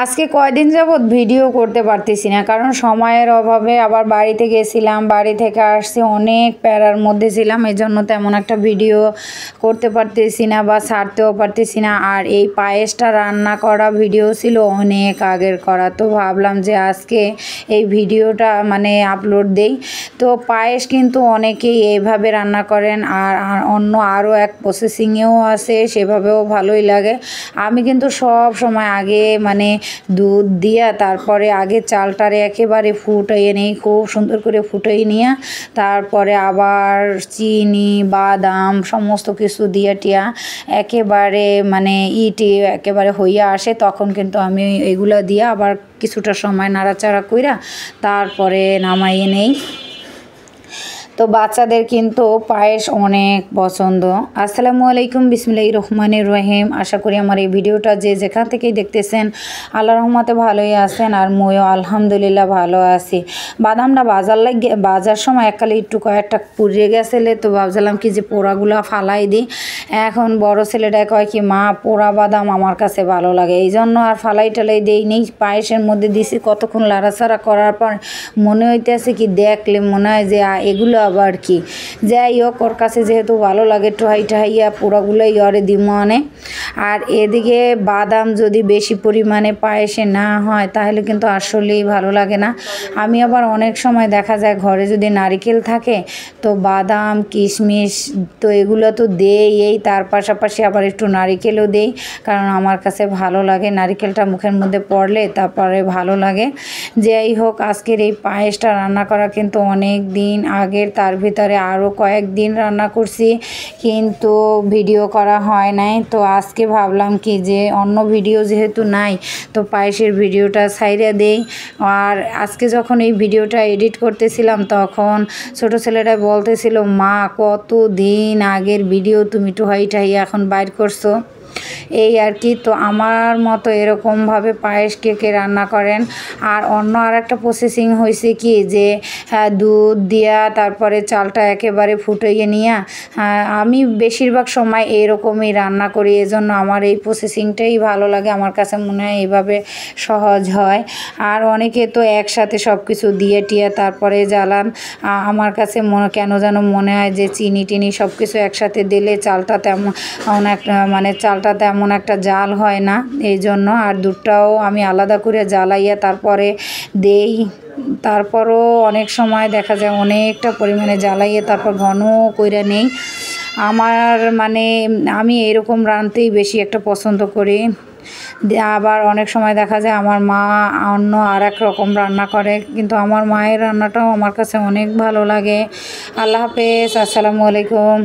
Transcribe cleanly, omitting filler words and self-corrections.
আজকে কয়দিন যাবৎ ভিডিও করতে পারতেছি না, কারণ সময়ের অভাবে। আবার বাড়িতে গেছিলাম, বাড়ি থেকে আসছি, অনেক প্যারার মধ্যে ছিলাম, এই জন্য তেমন একটা ভিডিও করতে পারতেছি না বা ছাড়তেও পারতেছি না। আর এই পায়েসটা রান্না করা ভিডিও ছিল অনেক আগের করা, তো ভাবলাম যে আজকে এই ভিডিওটা আপলোড দেই। তো পায়েস কিন্তু অনেকেই এইভাবে রান্না করেন, আর অন্য আরও এক প্রসেসিংয়েও আছে, সেভাবেও ভালোই লাগে। আমি কিন্তু সব সময় আগে দুধ দিয়া তারপরে আগে চালটারে একেবারে ফুটাইয়ে নেই, খুব সুন্দর করে ফুটাই নিয়ে তারপরে আবার চিনি বাদাম সমস্ত কিছু দিয়া টিয়া একেবারে একেবারে হইয়া আসে, তখন কিন্তু আমি এগুলো দিয়া আবার কিছুটা সময় নাড়াচাড়া কইরা তারপরে নামাইয়ে নেই। তো বাচ্চাদের কিন্তু পায়েস অনেক পছন্দ। আসসালামু আলাইকুম, বিসমিল্লাহির রহমানির রহিম। আশা করি আমার এই ভিডিওটা যে যেখান থেকেই দেখতেছেন আল্লাহর রহমতে ভালোই আছেন, আর মইও আলহামদুলিল্লাহ ভালো আছি। বাদামটা বাজার সময় এককালে একটু কয়েকটা পুড়ে গেছিলে, তো ভাবছিলাম কি যে পোড়াগুলো ফালাই দিই। এখন বড় ছেলেটা কয় কি, মা পোড়া বাদাম আমার কাছে ভালো লাগে, এই জন্য আর ফালাই টালাই দেই নেই। পায়েসের মধ্যে দিছি, কতক্ষণ লাড়াচাড়া করার পর মনে হইতেছে কি, দেখলে মনে হয় যে এগুলো আবার কি। যাই হোক, ওর কাছে যেহেতু ভালো লাগে টোহাইয়া পোড়াগুলোই ওরে দিমনে। আর এদিকে বাদাম যদি বেশি পরিমাণে পায়েসে না হয় তাহলে কিন্তু আসলেই ভালো লাগে না। আমি আবার অনেক সময় দেখা যায় ঘরে যদি নারিকেল থাকে তো বাদাম কিশমিশ তো এগুলো তো দেই, তার পাশাপাশি আবার একটু নারিকেলও দেই, কারণ আমার কাছে ভালো লাগে নারিকেলটা মুখের মধ্যে পড়লে তারপরে ভালো লাগে। যাই হোক, আজকের এই পায়েসটা রান্না করা কিন্তু অনেক দিন আগের, তার ভিতরে আরও কয়েকদিন রান্না করছি কিন্তু ভিডিও করা হয় নাই। তো আজকে ভাবলাম কি যে অন্য ভিডিও যেহেতু নাই তো পায়েসের ভিডিওটা ছাইড়া দেই। আর আজকে যখন এই ভিডিওটা এডিট করতেছিলাম তখন ছোট ছেলেটা বলতেছিল, মা কত দিন আগের ভিডিও তুমি টোহাইয়া এখন বাইর করছো, এই আর কি। তো আমার মতো এরকমভাবে পায়েস কে রান্না করেন। আর অন্য আর একটা প্রসেসিং হয়েছে কি যে দুধ দিয়া তারপরে চালটা একেবারে ফুটাইয়ে নিয়ে, আমি বেশিরভাগ সময় এরকমই রান্না করি, এজন্য আমার এই প্রসেসিংটাই ভালো লাগে। আমার কাছে মনে হয় এইভাবে সহজ হয়। আর অনেকে তো একসাথে সব কিছু দিয়ে টিয়ে তারপরে জ্বালান, আমার কাছে কেন যেন মনে হয় যে চিনি টিনি সব কিছু একসাথে দিলে চালটা তেমন একটা চালটা তেমন একটা জাল হয় না, এই জন্য। আর দুধটাও আমি আলাদা করে জ্বালাইয়া তারপরে দেই। তারপরও অনেক সময় দেখা যায় অনেকটা পরিমাণে জ্বালাইয়ে তারপর ঘন কইরা নেই। আমার আমি এরকম রাঁধতেই বেশি একটা পছন্দ করি। আবার অনেক সময় দেখা যায় আমার মা অন্য আর এক রকম রান্না করে, কিন্তু আমার মায়ের রান্নাটাও আমার কাছে অনেক ভালো লাগে। আল্লাহ হাফেজ, আসসালামু আলাইকুম।